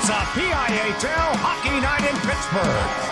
It's a PIHL Hockey Night in Pittsburgh.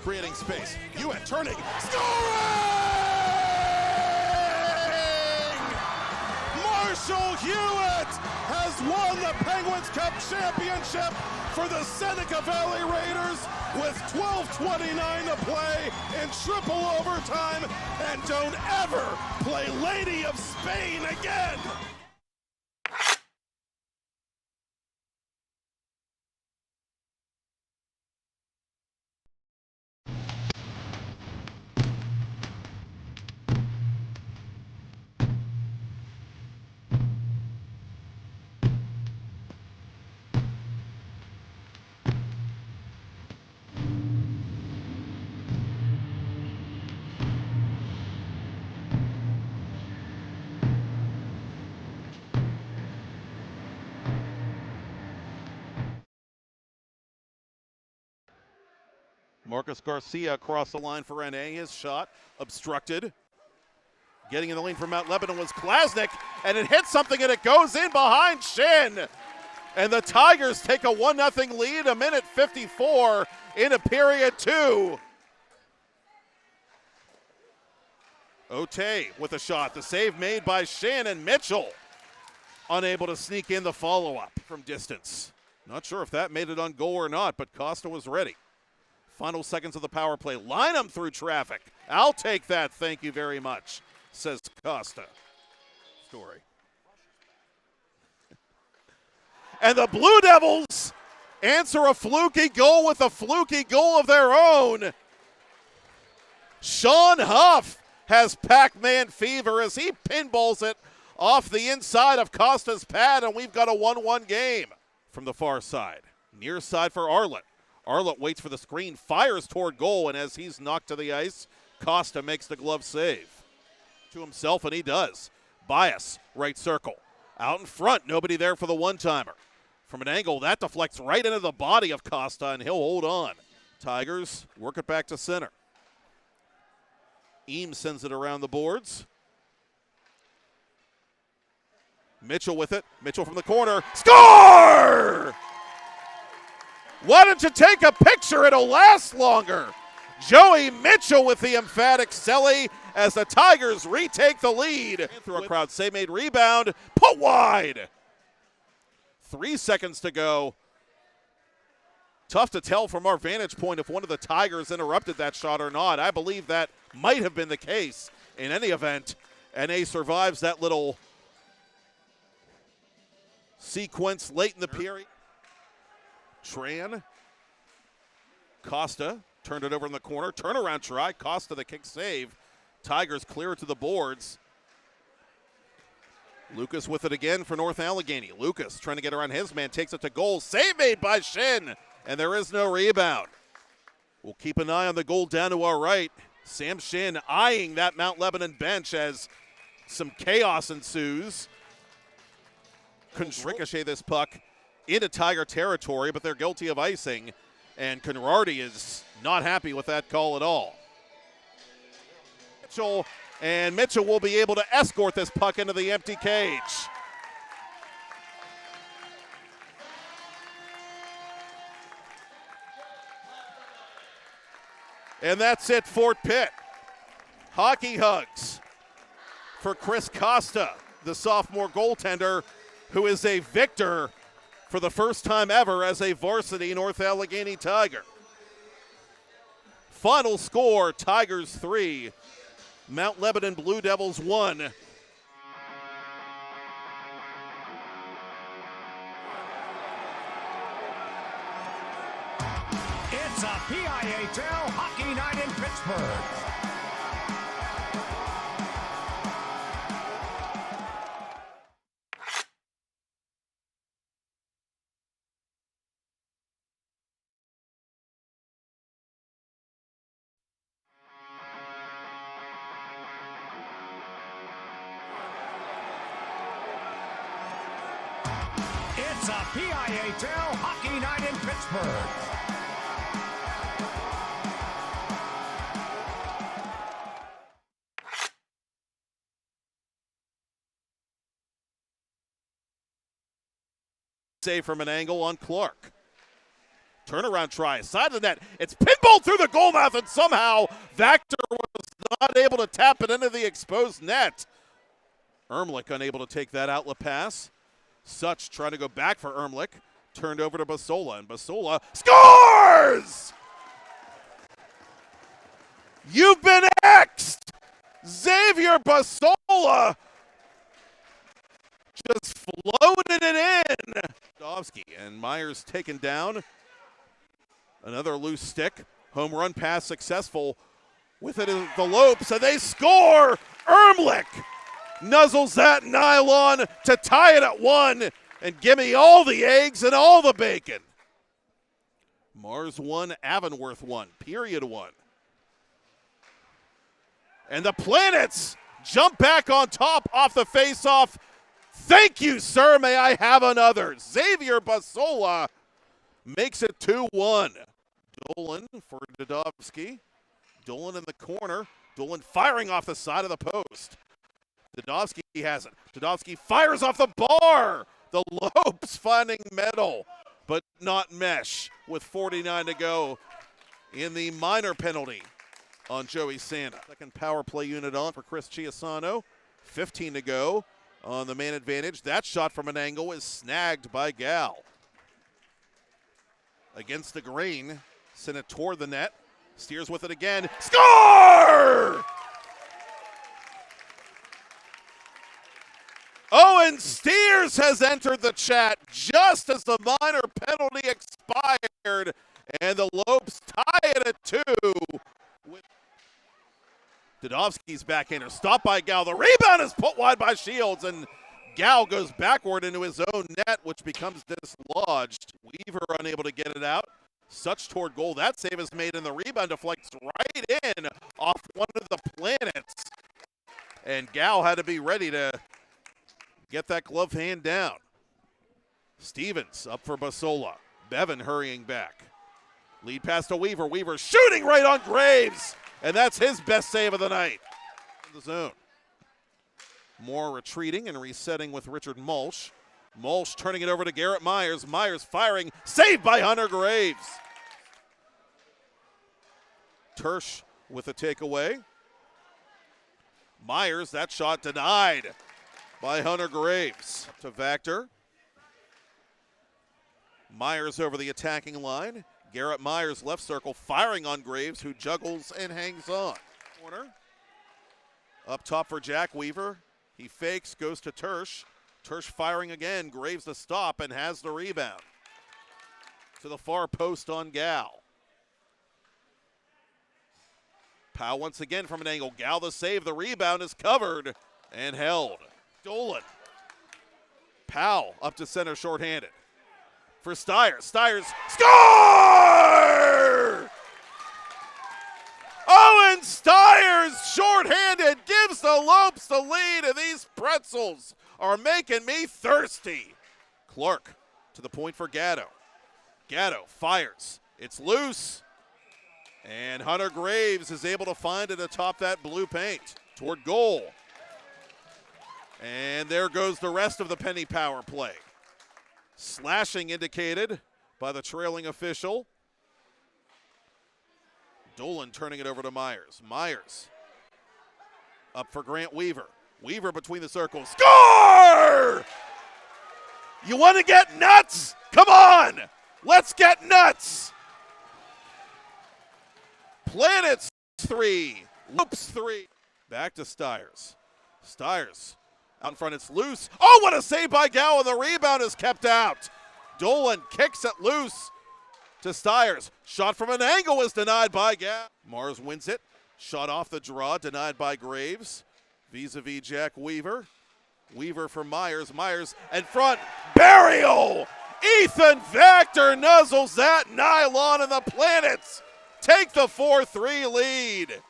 Creating space. Hewitt turning. Scoring! Marshall Hewitt has won the Penguins Cup championship for the Seneca Valley Raiders with 12:29 to play in triple overtime. And don't ever play Lady of Spain again. Marcus Garcia across the line for NA. His shot obstructed. Getting in the lane for Mount Lebanon was Klasnick, and it hits something and it goes in behind Shin. And the Tigers take a 1-0 lead, a minute 54 into period 2. Ote with a shot. The save made by Shin, and Mitchell unable to sneak in the follow-up from distance. Not sure if that made it on goal or not, but Costa was ready. Final seconds of the power play. Line them through traffic. I'll take that, thank you very much, says Costa. Story. And the Blue Devils answer a fluky goal with a fluky goal of their own. Sean Huff has Pac-Man fever as he pinballs it off the inside of Costa's pad, and we've got a 1-1 game. From the far side, near side for Arlett. Arlett waits for the screen, fires toward goal, and as he's knocked to the ice, Costa makes the glove save. To himself, and he does. Bias, right circle. Out in front, nobody there for the one-timer. From an angle, that deflects right into the body of Costa, and he'll hold on. Tigers work it back to center. Eames sends it around the boards. Mitchell with it. Mitchell from the corner. Score! Why don't you take a picture? It'll last longer. Joey Mitchell with the emphatic celly as the Tigers retake the lead. Through a crowd, say made rebound, put wide. 3 seconds to go. Tough to tell from our vantage point if one of the Tigers interrupted that shot or not. I believe that might have been the case. In any event, NA survives that little sequence late in the period. Tran. Costa turned it over in the corner. Turnaround try. Costa the kick save. Tigers clear it to the boards. Lucas with it again for North Allegheny. Lucas trying to get around his man. Takes it to goal. Save made by Shin. And there is no rebound. We'll keep an eye on the goal down to our right. Sam Shin eyeing that Mount Lebanon bench as some chaos ensues. Couldn't ricochet this puck into Tiger territory, but they're guilty of icing, and Conradi is not happy with that call at all. Mitchell will be able to escort this puck into the empty cage. And that's it, Fort Pitt. Hockey hugs for Chris Costa, the sophomore goaltender, who is a victor for the first time ever as a varsity North Allegheny Tiger. Final score, Tigers 3, Mount Lebanon Blue Devils 1. It's a PIHL Hockey Night in Pittsburgh. It's a PIHL Hockey Night in Pittsburgh. Save from an angle on Clark. Turnaround try, side of the net. It's pinball through the goal mouth, and somehow Vactor was not able to tap it into the exposed net. Ermlich unable to take that outlet pass. Such trying to go back for Ermlich. Turned over to Basola, and Basola scores! You've been X'd! Xavier Basola just floated it in. Dovsky and Myers taken down. Another loose stick. Home run pass successful. With it is the Lopes, and they score! Ermlich nuzzles that nylon to tie it at 1, and give me all the eggs and all the bacon. Mars 1, Avonworth 1, period 1. And the Planets jump back on top off the faceoff. Thank you, sir. May I have another? Xavier Basola makes it 2-1. Dolan for Dadovsky. Dolan in the corner. Dolan firing off the side of the post. Dadovsky has it. Dadovsky fires off the bar. The Lopes finding metal, but not mesh with 49 to go in the minor penalty on Joey Santa. Second power play unit on for Chris Chiasano. 15 to go on the man advantage. That shot from an angle is snagged by Gal. Against the grain, sent it toward the net. Steers with it again. Score! Owen Steers has entered the chat just as the minor penalty expired, and the Lopes tie it at 2. Dadovsky's backhander stopped by Gal. The rebound is put wide by Shields, and Gal goes backward into his own net, which becomes dislodged. Weaver unable to get it out. Such toward goal. That save is made, and the rebound deflects right in off one of the Planets. And Gal had to be ready to get that glove hand down. Stevens up for Basola. Bevan hurrying back. Lead pass to Weaver. Weaver shooting right on Graves. And that's his best save of the night. In the zone. Moore retreating and resetting with Richard Mulch. Mulch turning it over to Garrett Myers. Myers firing. Saved by Hunter Graves. Tersch with a takeaway. Myers, that shot denied by Hunter Graves. To Vactor. Myers over the attacking line. Garrett Myers left circle firing on Graves, who juggles and hangs on. Corner. Up top for Jack Weaver. He fakes, goes to Tersch. Tersch firing again. Graves to stop and has the rebound. To the far post on Gal. Powell once again from an angle. Gal the save. The rebound is covered and held. Dolan. Powell up to center shorthanded. For Stiers. Stiers score! Owen Stiers shorthanded gives the Lopes the lead, and these pretzels are making me thirsty. Clark to the point for Gatto. Gatto fires. It's loose. And Hunter Graves is able to find it atop that blue paint toward goal. And there goes the rest of the penny power play. Slashing indicated by the trailing official. Dolan turning it over to Myers. Myers up for Grant Weaver. Weaver between the circles. Score! You want to get nuts? Come on! Let's get nuts! Planets 3. Lopes 3. Back to Stiers. Stiers out in front, it's loose. Oh, what a save by Gow, and the rebound is kept out. Dolan kicks it loose to Stiers. Shot from an angle was denied by Gow. Mars wins it. Shot off the draw, denied by Graves. Vis-a-vis Jack Weaver. Weaver for Myers. Myers in front. Burial! Ethan Vactor nuzzles that nylon, and the Planets take the 4-3 lead.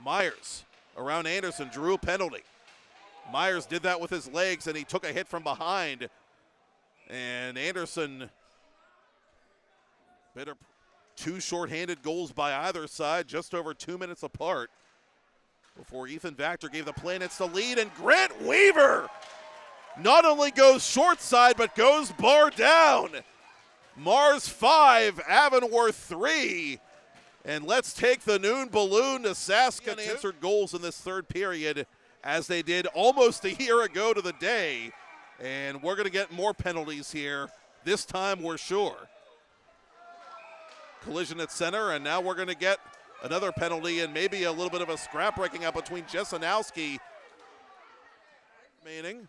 Myers around Anderson, drew a penalty. Myers did that with his legs, and he took a hit from behind. And Anderson, two shorthanded goals by either side, just over 2 minutes apart, before Ethan Vactor gave the Planets the lead, and Grant Weaver not only goes short side, but goes bar down. Mars 5, Avonworth 3. And let's take the noon balloon to Saskatoon. Unanswered goals in this third period, as they did almost a year ago to the day. And we're going to get more penalties here. This time we're sure. Collision at center, and now we're going to get another penalty and maybe a little bit of a scrap breaking up between Jesenowski remaining.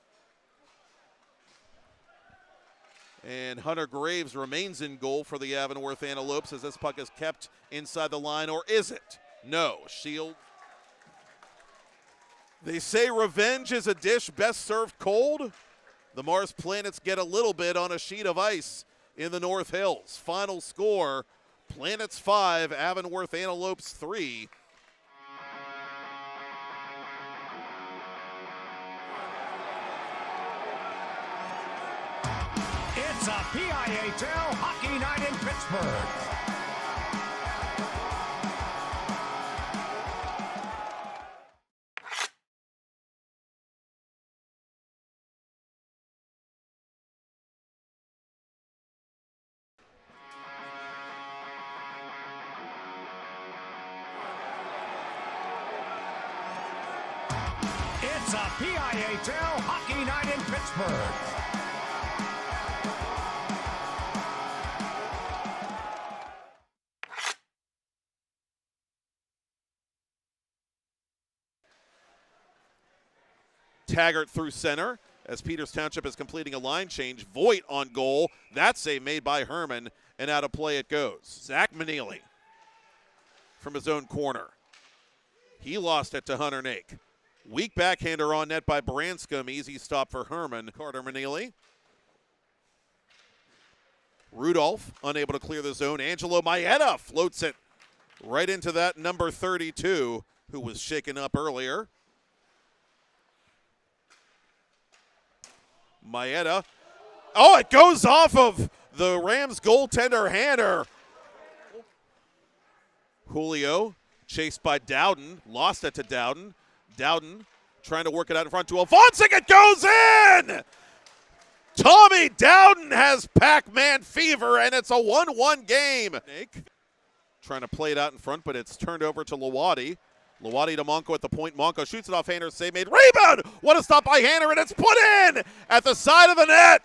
And Hunter Graves remains in goal for the Avonworth Antelopes as this puck is kept inside the line, or is it? No. Shield. They say revenge is a dish best served cold. The Mars Planets get a little bit on a sheet of ice in the North Hills. Final score, Planets 5, Avonworth Antelopes 3. It's a PIHL Hockey Night in Pittsburgh. It's a PIHL Hockey Night in Pittsburgh. Taggart through center as Peters Township is completing a line change. Voigt on goal. That save made by Herman, and out of play it goes. Zach Meneely from his own corner. He lost it to Hunter Nake. Weak backhander on net by Branscombe. Easy stop for Herman. Carter Meneely. Rudolph unable to clear the zone. Angelo Maeda floats it right into that number 32 who was shaken up earlier. Maeda. Oh, it goes off of the Rams goaltender Hanner. Julio chased by Dowden. Lost it to Dowden. Dowden trying to work it out in front to Avonsing. It goes in! Tommy Dowden has Pac-Man fever, and it's a 1-1 game. Trying to play it out in front, but it's turned over to Lawadi. Lawadi to Monco at the point. Monco shoots it off Hanner. Save made. Rebound! What a stop by Hanner, and it's put in at the side of the net.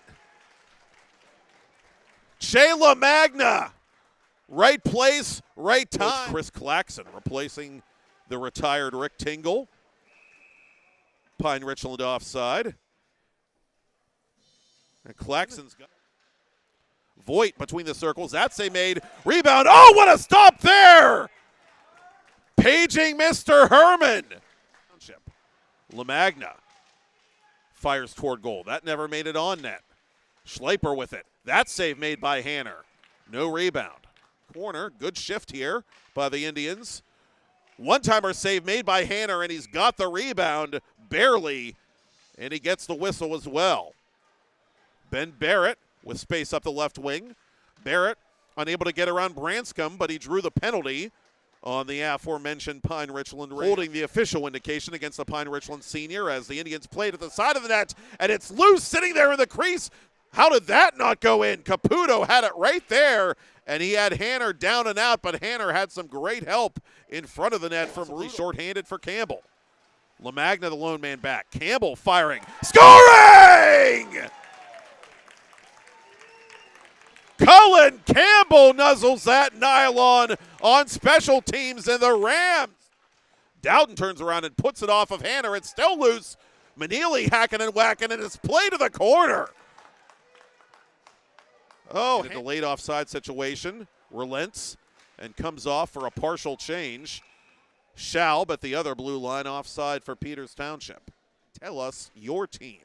Shayla Magna. Right place, right time. Chris Claxon replacing the retired Rick Tingle. Pine Richland offside. And Claxon's got Voigt between the circles. That's a made. Rebound. Oh, what a stop there! Paging Mr. Herman. Township. LaMagna fires toward goal. That never made it on net. Schleiper with it. That save made by Hanner. No rebound. Corner. Good shift here by the Indians. One-timer save made by Hanner, and he's got the rebound barely, and he gets the whistle as well. Ben Barrett with space up the left wing. Barrett unable to get around Branscombe, but he drew the penalty on the aforementioned Pine Richland Raiders. Holding the official indication against the Pine Richland senior as the Indians played at the side of the net, and it's loose sitting there in the crease. How did that not go in? Caputo had it right there, and he had Hanner down and out, but Hanner had some great help in front of the net from really shorthanded for Campbell. LaMagna, the lone man back. Campbell firing. Scoring! Cullen Campbell nuzzles that nylon on special teams, and the Rams. Dowden turns around and puts it off of Hanner. It's still loose. Meneely hacking and whacking, and it's played to the corner. Oh, a delayed offside situation. Relents and comes off for a partial change. Schaub at the other blue line, offside for Peters Township. Tell us your team.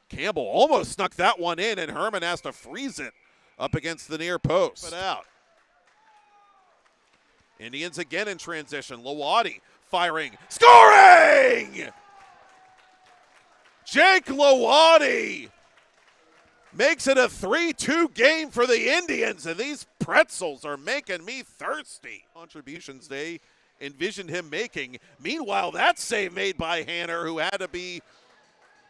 Campbell almost snuck that one in, and Herman has to freeze it up against the near post. But out. Indians again in transition. Lawadi firing. Scoring! Jake Lawani makes it a 3-2 game for the Indians, and these pretzels are making me thirsty. Contributions they envisioned him making. Meanwhile, that save made by Hanner, who had to be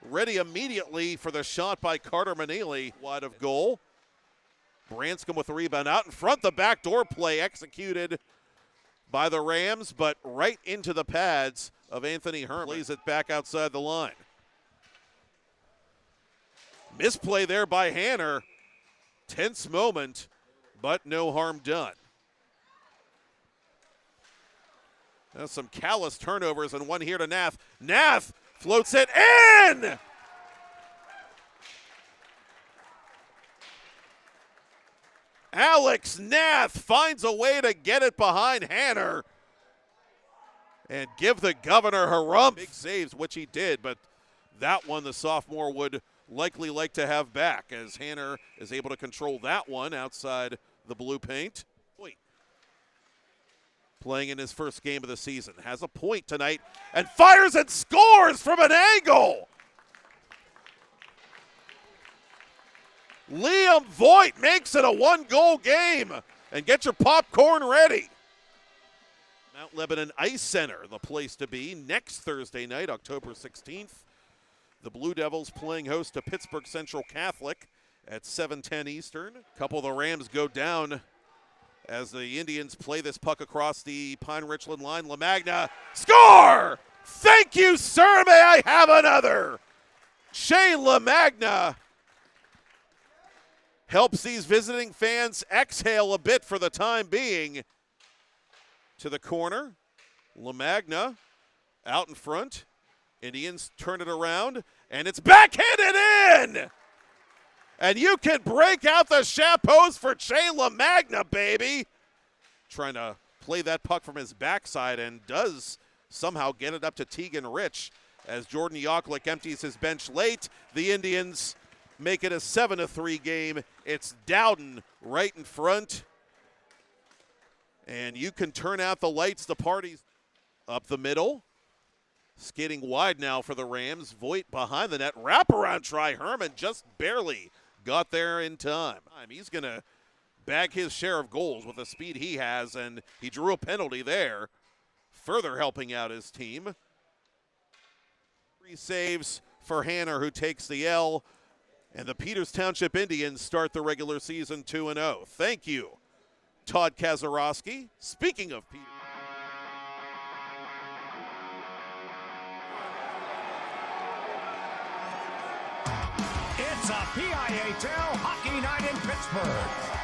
ready immediately for the shot by Carter Manili. Wide of goal. Branscombe with the rebound out in front. The backdoor play executed by the Rams, but right into the pads of Anthony Herman. Plays it back outside the line. Misplay there by Hanner. Tense moment, but no harm done. Now some callous turnovers and one here to Nath. Nath floats it in! Alex Nath finds a way to get it behind Hanner and give the governor a rump. Big saves, which he did, but that one the sophomore would likely like to have back, as Hanner is able to control that one outside the blue paint. Playing in his first game of the season, has a point tonight and fires and scores from an angle. Liam Voigt makes it a one-goal game, and get your popcorn ready. Mount Lebanon Ice Center, the place to be next Thursday night, October 16th. The Blue Devils playing host to Pittsburgh Central Catholic at 7:10 Eastern. A couple of the Rams go down as the Indians play this puck across the Pine Richland line. LaMagna, score! Thank you, sir. May I have another? Shane LaMagna helps these visiting fans exhale a bit for the time being. To the corner, LaMagna out in front. Indians turn it around, and it's backhanded in! And you can break out the chapeaus for Shane LaMagna, baby. Trying to play that puck from his backside, and does somehow get it up to Tegan Rich as Jordan Yoklik empties his bench late. The Indians make it a 7-3 game. It's Dowden right in front. And you can turn out the lights. The party's up the middle. Skating wide now for the Rams. Voigt behind the net. Wraparound try. Herman just barely got there in time. He's going to bag his share of goals with the speed he has, and he drew a penalty there, further helping out his team. 3 saves for Hanner, who takes the L, and the Peters Township Indians start the regular season 2-0. Thank you, Todd Kazarowski. Speaking of Peters. It's a PIHL Hockey Night in Pittsburgh.